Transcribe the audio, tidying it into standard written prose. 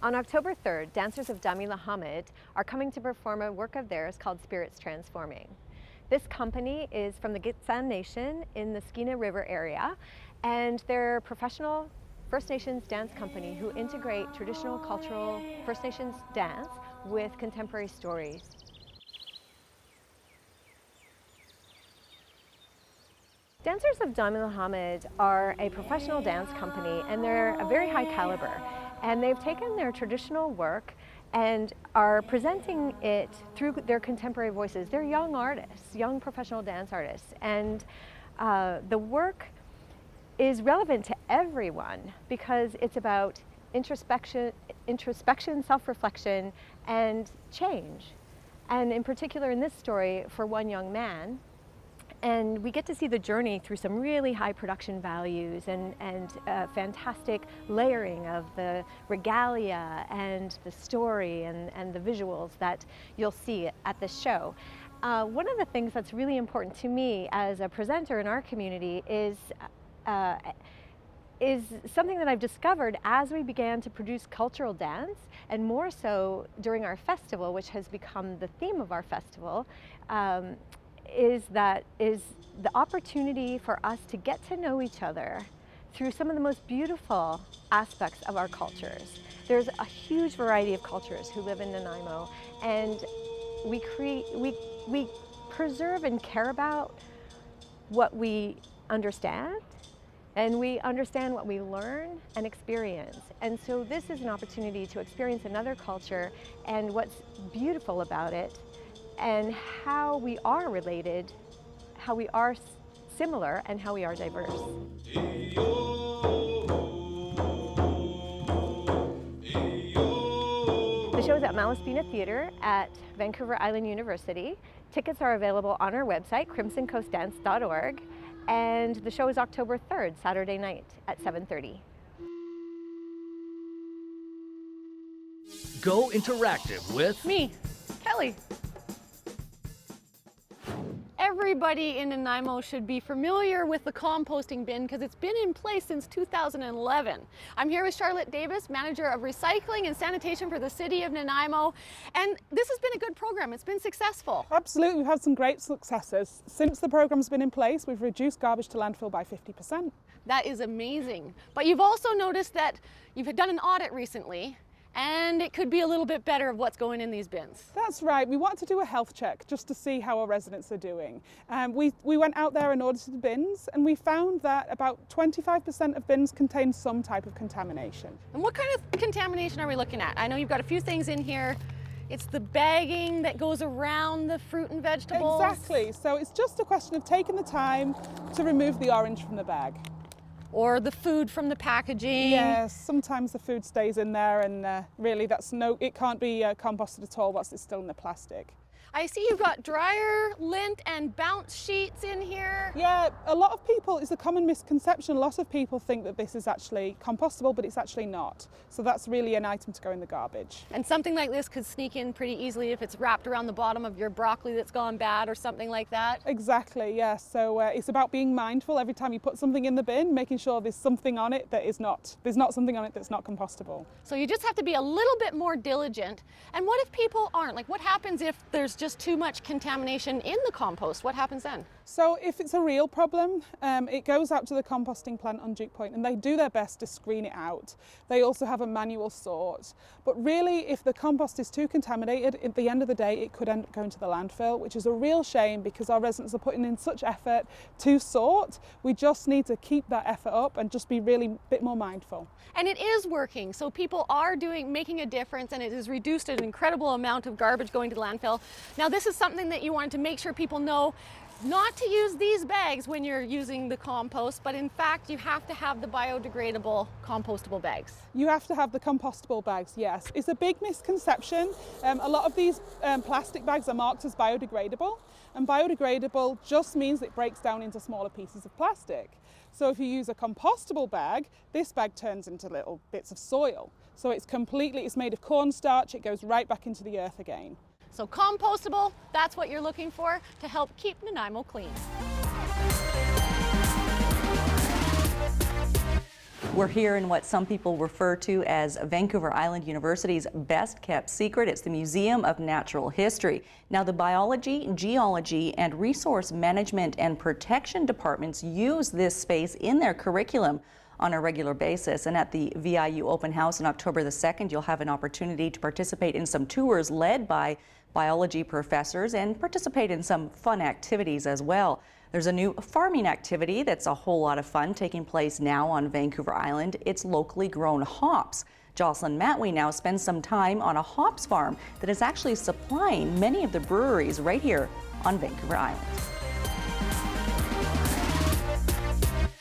On October 3rd, dancers of Damelahamid are coming to perform a work of theirs called Spirits Transforming. This company is from the Gitxsan Nation in the Skeena River area, and they're a professional First Nations dance company who integrate traditional cultural First Nations dance with contemporary stories. Dancers of Damelahamid are a professional dance company, and they're a very high caliber. And they've taken their traditional work and are presenting it through their contemporary voices. They're young artists, young professional dance artists. And the work is relevant to everyone because it's about introspection, self-reflection, and change. And in particular in this story, for one young man. And we get to see the journey through some really high production values and fantastic layering of the regalia and the story and the visuals that you'll see at the show. One of the things that's really important to me as a presenter in our community is something that I've discovered as we began to produce cultural dance, and more so during our festival, which has become the theme of our festival. Is the opportunity for us to get to know each other through some of the most beautiful aspects of our cultures. There's a huge variety of cultures who live in Nanaimo, and we preserve and care about what we understand, and we understand what we learn and experience. And so this is an opportunity to experience another culture and what's beautiful about it, and how we are related, how we are similar, and how we are diverse. The show is at Malaspina Theatre at Vancouver Island University. Tickets are available on our website, crimsoncoastdance.org, and the show is October 3rd, Saturday night at 7:30. Go interactive with me, Kelly. Everybody in Nanaimo should be familiar with the composting bin because it's been in place since 2011. I'm here with Charlotte Davis, Manager of Recycling and Sanitation for the City of Nanaimo, and this has been a good program. It's been successful. Absolutely, we've had some great successes. Since the program's been in place, we've reduced garbage to landfill by 50%. That is amazing. But you've also noticed that you've done an audit recently, and it could be a little bit better of what's going in these bins. That's right. We wanted to do a health check just to see how our residents are doing. We went out there and audited the bins, and we found that about 25% of bins contain some type of contamination. And what kind of contamination are we looking at? I know you've got a few things in here. It's the bagging that goes around the fruit and vegetables. Exactly. So it's just a question of taking the time to remove the orange from the bag. Or the food from the packaging. Yes, sometimes the food stays in there, and really it can't be composted at all whilst it's still in the plastic. I see you've got dryer, lint, and bounce sheets in here. Yeah, a lot of people, it's a common misconception. A lot of people think that this is actually compostable, but it's actually not. So that's really an item to go in the garbage. And something like this could sneak in pretty easily if it's wrapped around the bottom of your broccoli that's gone bad or something like that. Exactly, yeah. So it's about being mindful every time you put something in the bin, making sure there's something on it that is not. There's not something on it that's not compostable. So you just have to be a little bit more diligent. And what if people aren't? Like, what happens if there's just too much contamination in the compost? What happens then? So if it's a real problem, it goes out to the composting plant on Duke Point, and they do their best to screen it out. They also have a manual sort. But really, if the compost is too contaminated, at the end of the day, it could end up going to the landfill, which is a real shame because our residents are putting in such effort to sort. We just need to keep that effort up and just be really a bit more mindful. And it is working. So people are making a difference, and it has reduced an incredible amount of garbage going to the landfill. Now, this is something that you wanted to make sure people know, not to use these bags when you're using the compost, but in fact you have to have the biodegradable compostable bags. You have to have the compostable bags, yes. It's a big misconception. A lot of these plastic bags are marked as biodegradable, and biodegradable just means it breaks down into smaller pieces of plastic. So if you use a compostable bag, this bag turns into little bits of soil. So it's made of cornstarch, it goes right back into the earth again. So compostable, that's what you're looking for to help keep Nanaimo clean. We're here in what some people refer to as Vancouver Island University's best kept secret. It's the Museum of Natural History. Now, the biology, geology, and resource management and protection departments use this space in their curriculum on a regular basis. And at the VIU open house on October the 2nd, you'll have an opportunity to participate in some tours led by biology professors and participate in some fun activities as well. There's a new farming activity that's a whole lot of fun taking place now on Vancouver Island. It's locally grown hops. Jocelyn Matwee now spends some time on a hops farm that is actually supplying many of the breweries right here on Vancouver Island.